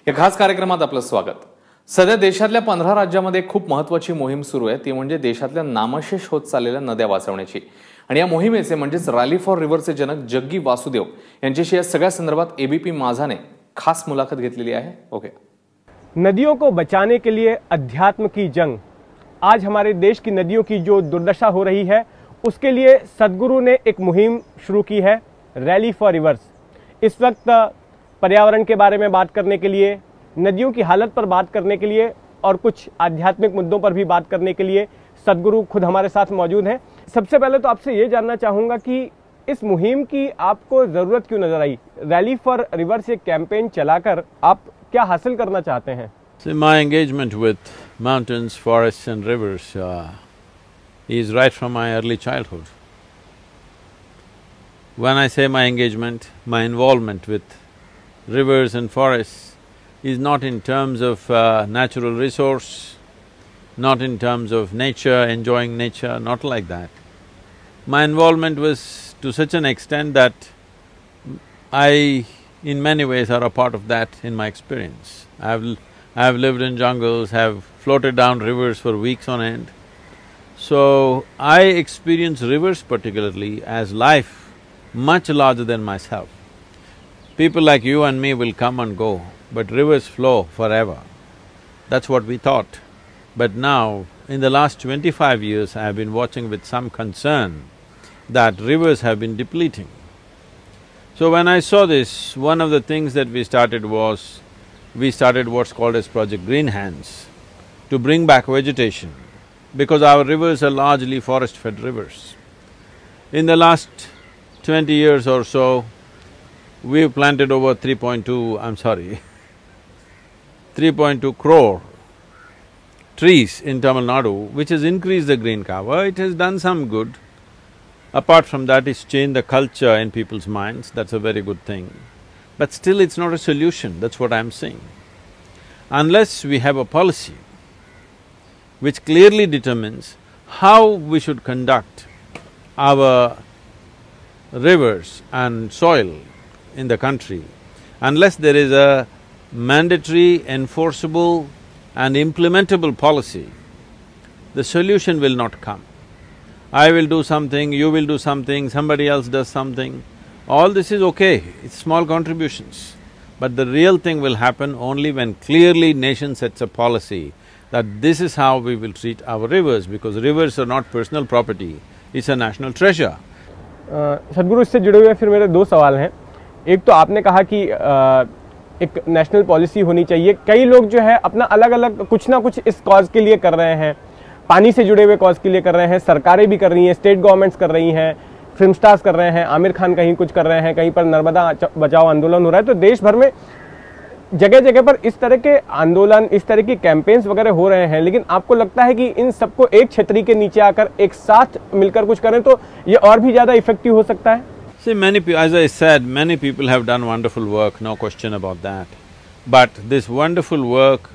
या खास कार्यक्रमात आपलं स्वागत। सध्या देशातल्या 15 राज्यांमध्ये खूप महत्त्वाची मोहीम सुरू आहे, ती म्हणजे देशातल्या नामशेष होत चाललेल्या नद्या वाचवण्याची। आणि या मोहिमेचे म्हणजेच रॅली फॉर रिव्हरचे जनक जग्गी वासुदेव यांच्याशी या सगळ्या संदर्भात एबीपी माझा ने खास मुलाखत घेतलेली आहे। ओके। नदियों को बचाने के लिए अध्यात्म की जंग। आज हमारे देश की नदियों की जो दुर्दशा हो रही है उसके लिए सदगुरु ने एक मुहिम शुरू की है, रैली फॉर रिवर्स। इस वक्त पर्यावरण के बारे में बात करने के लिए, नदियों की हालत पर बात करने के लिए और कुछ आध्यात्मिक मुद्दों पर भी बात करने के लिए सदगुरु खुद हमारे साथ मौजूद हैं। सबसे पहले तो आपसे ये जानना चाहूँगा कि इस मुहिम की आपको ज़रूरत क्यों नज़र आई? रैली फॉर रिवर्स एक कैंपेन चलाकर आप क्या हासिल करना चाहते हैं? See, my engagement with mountains, forests and rivers is right from my early childhood. When I say my engagement, my involvement with rivers and forests is not in terms of natural resource, not in terms of nature, enjoying nature, not like that. My involvement was to such an extent that I, in many ways, are a part of that in my experience. I've lived in jungles, have floated down rivers for weeks on end. So, I experience rivers particularly as life much larger than myself. People like you and me will come and go, but rivers flow forever. That's what we thought. But now, in the last 25 years, I have been watching with some concern that rivers have been depleting. So when I saw this, one of the things that we started was, we started what's called as Project Green Hands, to bring back vegetation, because our rivers are largely forest-fed rivers. In the last 20 years or so, we've planted over 3.2 crore trees in Tamil Nadu, which has increased the green cover. It has done some good. Apart from that, it's changed the culture in people's minds, that's a very good thing. But still it's not a solution, that's what I'm saying. Unless we have a policy which clearly determines how we should conduct our rivers and soil in the country, unless there is a mandatory, enforceable and implementable policy, the solution will not come. I will do something, you will do something, somebody else does something, all this is okay, it's small contributions. But the real thing will happen only when clearly nation sets a policy that this is how we will treat our rivers, because rivers are not personal property, it's a national treasure. सदगुरु, इससे जुड़े हुए फिर मेरे दो सवाल हैं। एक तो आपने कहा कि एक नेशनल पॉलिसी होनी चाहिए। कई लोग जो है अपना अलग-अलग कुछ ना कुछ इस कॉज के लिए कर रहे हैं, पानी से जुड़े हुए कॉज के लिए कर रहे हैं, सरकारें भी कर रही हैं, स्टेट गवर्नमेंट्स कर रही हैं, फिल्म स्टार्स कर रहे हैं, आमिर खान कहीं कुछ कर रहे हैं, कहीं पर नर्मदा बचाओ आंदोलन हो रहा है। तो देश भर में जगह जगह पर इस तरह के आंदोलन, इस तरह की कैंपेन्स वगैरह हो रहे हैं, लेकिन आपको लगता है कि इन सबको एक छतरी के नीचे आकर एक साथ मिलकर कुछ करें तो ये और भी ज्यादा इफेक्टिव हो सकता है? See, as I said, many people have done wonderful work, no question about that. But this wonderful work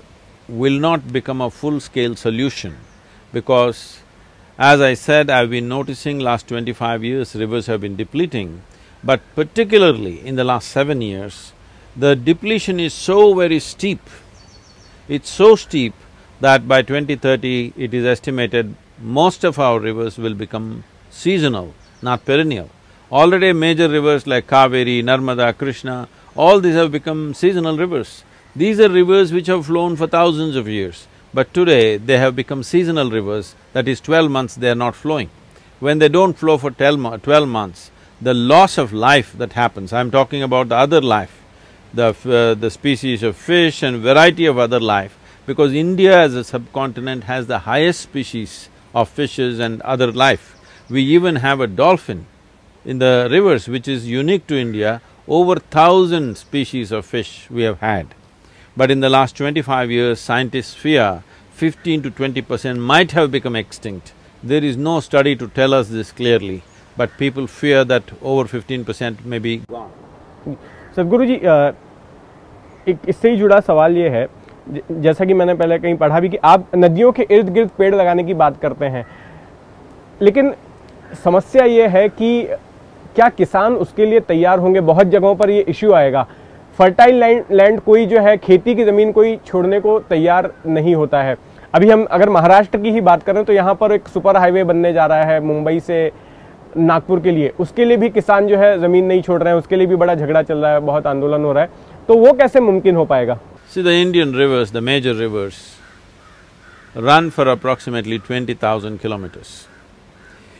will not become a full-scale solution, because as I said, I've been noticing last 25 years rivers have been depleting, but particularly in the last 7 years, the depletion is so very steep. It's so steep that by 2030, it is estimated most of our rivers will become seasonal, not perennial. Already major rivers like Kaveri, Narmada, Krishna, all these have become seasonal rivers. These are rivers which have flown for thousands of years, but today they have become seasonal rivers, that is 12 months they are not flowing. When they don't flow for 12 months, the loss of life that happens, I'm talking about the other life, the species of fish and variety of other life, because India as a subcontinent has the highest species of fishes and other life. We even have a dolphin in the rivers which is unique to India, over 1,000 species of fish we have had. But in the last 25 years, scientists fear 15 to 20% might have become extinct. There is no study to tell us this clearly, but people fear that over 15% may be gone. सदगुरु जी, एक इससे ही जुड़ा सवाल ये है, जैसा कि मैंने पहले कहीं पढ़ा भी कि आप नदियों के इर्द गिर्द पेड़ लगाने की बात करते हैं, लेकिन समस्या ये है कि क्या किसान उसके लिए तैयार होंगे? बहुत जगहों पर ये इश्यू आएगा। फर्टाइल लैंड कोई जो है खेती की ज़मीन कोई छोड़ने को तैयार नहीं होता है। अभी हम अगर महाराष्ट्र की ही बात करें तो यहाँ पर एक सुपर हाईवे बनने जा रहा है मुंबई से नागपुर के लिए, उसके लिए भी किसान जो है ज़मीन नहीं छोड़ रहे हैं, उसके लिए भी बड़ा झगड़ा चल रहा है, बहुत आंदोलन हो रहा है, तो वो कैसे मुमकिन हो पाएगा? See, the Indian rivers, the major rivers, run for approximately 20,000 kilometers.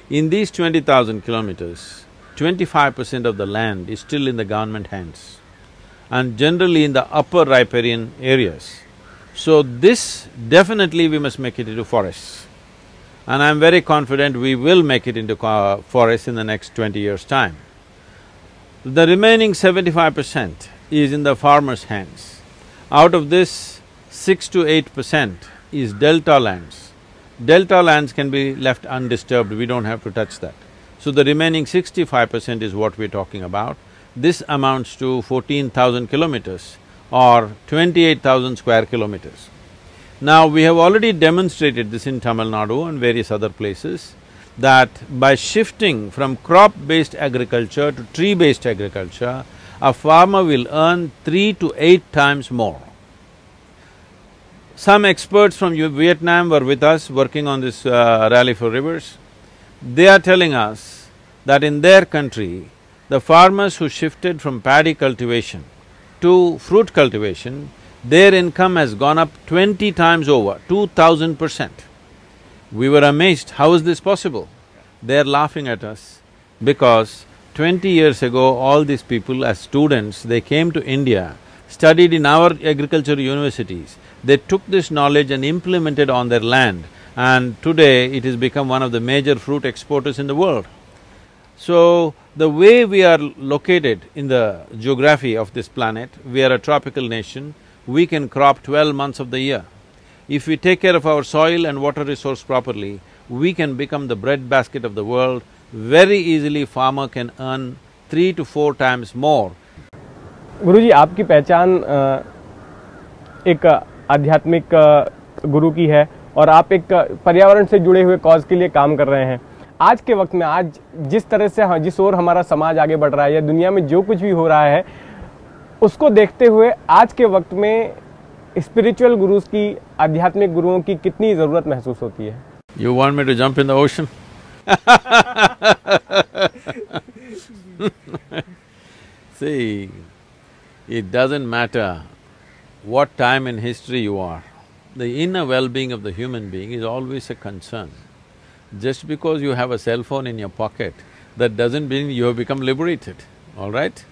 In these 20,000 kilometers, 25% of the land is still in the government hands and generally in the upper riparian areas. So this definitely we must make it into forests. And I'm very confident we will make it into forests in the next 20 years' time. The remaining 75% is in the farmers' hands. Out of this, 6 to 8% is delta lands. Delta lands can be left undisturbed, we don't have to touch that. So the remaining 65% is what we're talking about. This amounts to 14,000 kilometers or 28,000 square kilometers. Now, we have already demonstrated this in Tamil Nadu and various other places, that by shifting from crop-based agriculture to tree-based agriculture, a farmer will earn 3 to 8 times more. Some experts from Vietnam were with us working on this Rally for Rivers. They are telling us that in their country, the farmers who shifted from paddy cultivation to fruit cultivation, their income has gone up 20 times over, 2,000%. We were amazed, how is this possible? They're laughing at us because 20 years ago, all these people as students, they came to India, studied in our agricultural universities, they took this knowledge and implemented on their land, and today it has become one of the major fruit exporters in the world. So, the way we are located in the geography of this planet, we are a tropical nation, we can crop 12 months of the year. If we take care of our soil and water resource properly, we can become the breadbasket of the world. Very easily farmer can earn 3 to 4 times more. गुरुजी, आपकी पहचान एक आध्यात्मिक गुरु की है और आप एक पर्यावरण से जुड़े हुए कॉज के लिए काम कर रहे हैं। आज के वक्त में, आज जिस तरह से जिस ओर हमारा समाज आगे बढ़ रहा है या दुनिया में जो कुछ भी हो रहा है, उसको देखते हुए आज के वक्त में स्पिरिचुअल गुरुज की, आध्यात्मिक गुरुओं की कितनी जरूरत महसूस होती है? You want me to jump in the ocean? See, it doesn't matter what time in history you are, the inner well-being of the human being is always a concern. Just because you have a cell phone in your pocket, that doesn't mean you have become liberated, all right?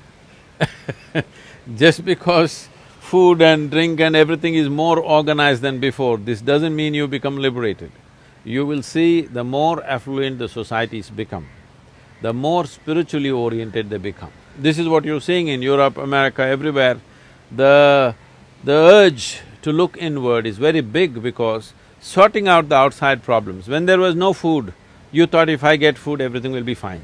Just because food and drink and everything is more organized than before, this doesn't mean you become liberated. You will see the more affluent the societies become, the more spiritually oriented they become. This is what you're seeing in Europe, America, everywhere. The urge to look inward is very big because sorting out the outside problems. When there was no food, you thought if I get food, everything will be fine.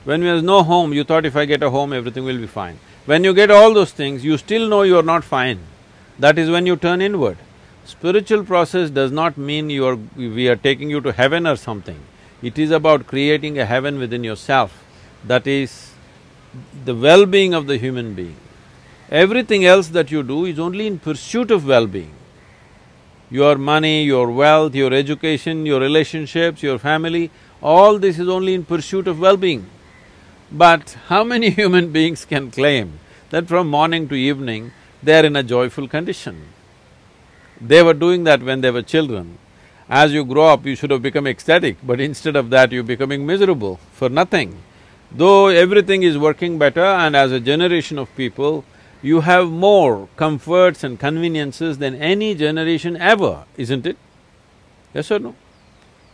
When there was no home, you thought if I get a home, everything will be fine. When you get all those things, you still know you are not fine. That is when you turn inward. Spiritual process does not mean we are taking you to heaven or something. It is about creating a heaven within yourself. That is the well-being of the human being. Everything else that you do is only in pursuit of well-being. Your money, your wealth, your education, your relationships, your family, all this is only in pursuit of well-being. But how many human beings can claim that from morning to evening, they are in a joyful condition? They were doing that when they were children. As you grow up, you should have become ecstatic, but instead of that, you're becoming miserable for nothing. Though everything is working better, and as a generation of people, you have more comforts and conveniences than any generation ever, isn't it? Yes or no?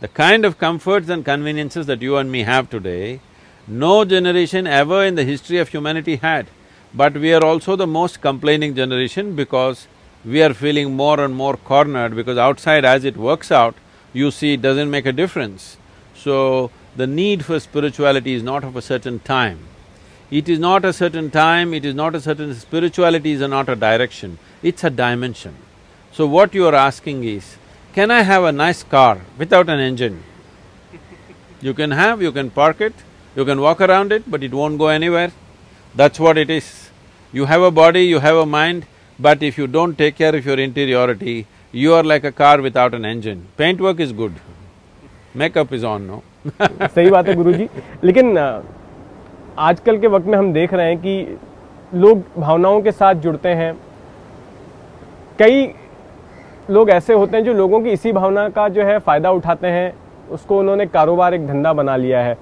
The kind of comforts and conveniences that you and me have today, no generation ever in the history of humanity had. But we are also the most complaining generation because we are feeling more and more cornered because outside as it works out, you see it doesn't make a difference. So, the need for spirituality is not of a certain time. It is not a certain time, it is not a certain… spirituality is not a direction, it's a dimension. So what you are asking is, can I have a nice car without an engine? You can have, you can park it, you can walk around it, but it won't go anywhere. That's what it is. You have a body, you have a mind, but if you don't take care of your interiority, you are like a car without an engine. Paint work is good, makeup is on, no? सही बात है गुरुजी, लेकिन आजकल के वक्त में हम देख रहे हैं कि लोग भावनाओं के साथ जुड़ते हैं। कई लोग ऐसे होते हैं जो लोगों की इसी भावना का जो है फ़ायदा उठाते हैं, उसको उन्होंने कारोबार, एक धंधा बना लिया है।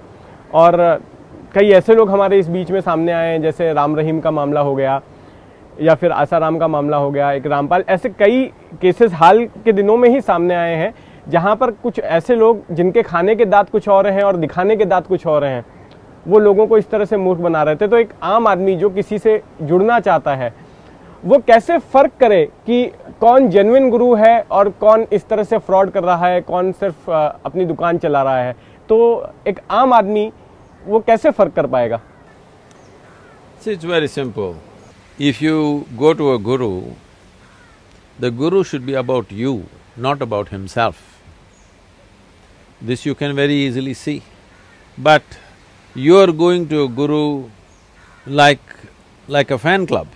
और कई ऐसे लोग हमारे इस बीच में सामने आए हैं, जैसे राम रहीम का मामला हो गया या फिर आसाराम का मामला हो गया, एक रामपाल, ऐसे कई केसेस हाल के दिनों में ही सामने आए हैं जहां पर कुछ ऐसे लोग जिनके खाने के दांत कुछ और हैं और दिखाने के दांत कुछ और हैं, वो लोगों को इस तरह से मूर्ख बना रहे थे। तो एक आम आदमी जो किसी से जुड़ना चाहता है, वो कैसे फर्क करे कि कौन जेन्युइन गुरु है और कौन इस तरह से फ्रॉड कर रहा है, कौन सिर्फ अपनी दुकान चला रहा है? तो एक आम आदमी वो कैसे फर्क कर पाएगा? It's very simple. If you go to a guru, the guru should be about you, not about himself. This you can very easily see. But you're going to a guru like a fan club.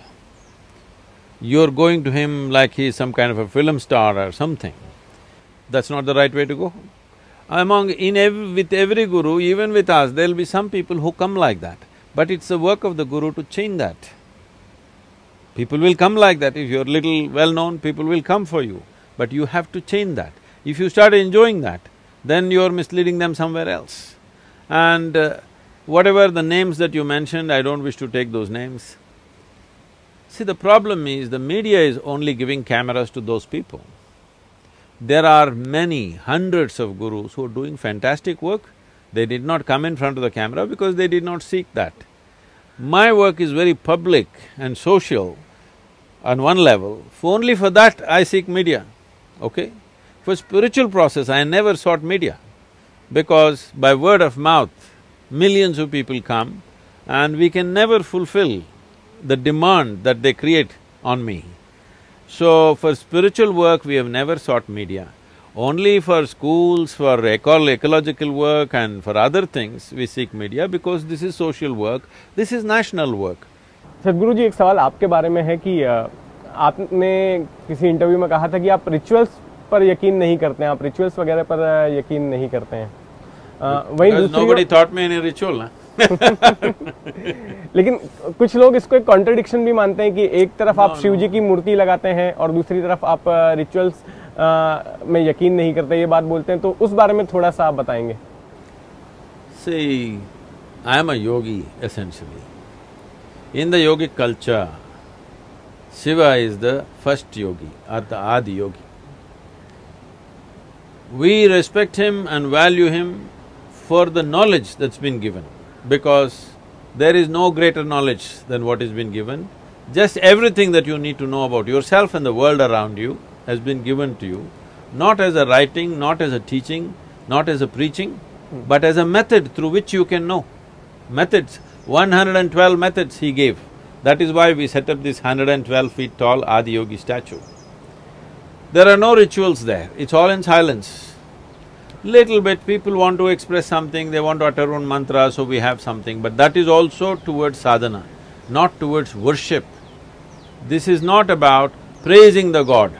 You're going to him like he's some kind of a film star or something. That's not the right way to go. With every guru, even with us, there'll be some people who come like that. But it's the work of the guru to change that. People will come like that. If you're little well-known, people will come for you. But you have to change that. If you start enjoying that, then you're misleading them somewhere else. And whatever the names that you mentioned, I don't wish to take those names. See, the problem is the media is only giving cameras to those people. There are many, hundreds of gurus who are doing fantastic work. They did not come in front of the camera because they did not seek that. My work is very public and social on one level. Only for that I seek media, okay? For spiritual process, I never sought media because by word of mouth, millions of people come and we can never fulfill the demand that they create on me. So, for spiritual work, we have never sought media. Only for schools, for ecological work and for other things, we seek media because this is social work, this is national work. सदगुरु जी, एक सवाल आपके बारे में है कि आपने किसी इंटरव्यू में कहा था कि आप रिचुअल्स पर यकीन नहीं करते हैं, आप रिचुअल्स वगैरह पर यकीन नहीं करते हैं। वहीं दूसरी nobody taught me any ritual, ना? लेकिन कुछ लोग इसको एक कॉन्ट्रडिक्शन भी मानते हैं कि एक तरफ आप शिव जी की मूर्ति लगाते हैं और दूसरी तरफ आप रिचुअल्स में यकीन नहीं करते, ये बात बोलते हैं। तो उस बारे में थोड़ा सा आप बताएंगे। See, I am a yogi essentially. In the yogic culture, Shiva is the first yogi or the Adi yogi. We respect him and value him for the knowledge that's been given, because there is no greater knowledge than what has been given. Just everything that you need to know about yourself and the world around you has been given to you, not as a writing, not as a teaching, not as a preaching, but as a method through which you can know. Methods, 112 methods he gave. That is why we set up this 112 feet tall Adi Yogi statue. There are no rituals there, it's all in silence. Little bit people want to express something, they want to utter one mantra, so we have something, but that is also towards sadhana, not towards worship. This is not about praising the god,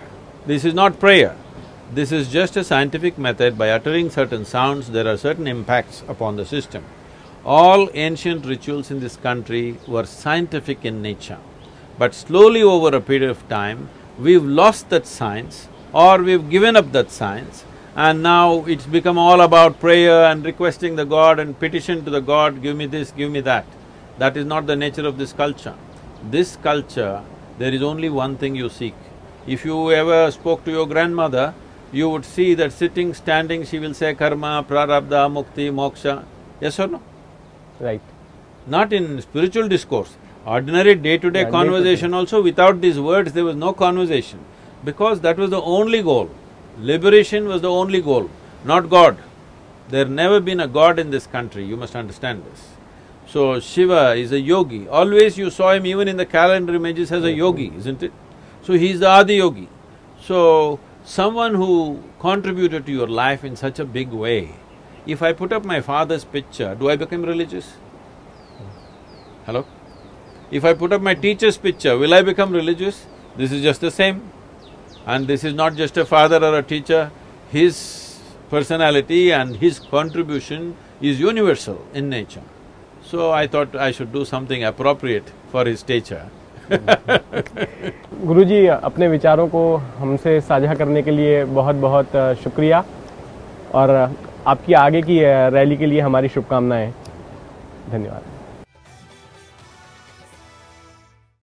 this is not prayer. This is just a scientific method. By uttering certain sounds, there are certain impacts upon the system. All ancient rituals in this country were scientific in nature, but slowly over a period of time, we've lost that science or we've given up that science, and now it's become all about prayer and requesting the god and petition to the god, give me this, give me that. That is not the nature of this culture. This culture, there is only one thing you seek. If you ever spoke to your grandmother, you would see that sitting, standing, she will say karma, prarabdha, mukti, moksha, yes or no? Right. Not in spiritual discourse. Ordinary day-to-day conversation also, without these words, there was no conversation. Because that was the only goal. Liberation was the only goal, not God. There never been a God in this country, you must understand this. So, Shiva is a yogi. Always you saw him even in the calendar images as a yogi, isn't it? So, he is the Adi yogi. So, someone who contributed to your life in such a big way, if I put up my father's picture, do I become religious? Hello? If I put up my teacher's picture, will I become religious? This is just the same. And this is not just a father or a teacher, his personality and his contribution is universal in nature. So I thought I should do something appropriate for his stature. गुरुजी, अपने विचारों को हमसे साझा करने के लिए बहुत बहुत शुक्रिया और आपकी आगे की रैली के लिए हमारी शुभकामनाएं। धन्यवाद।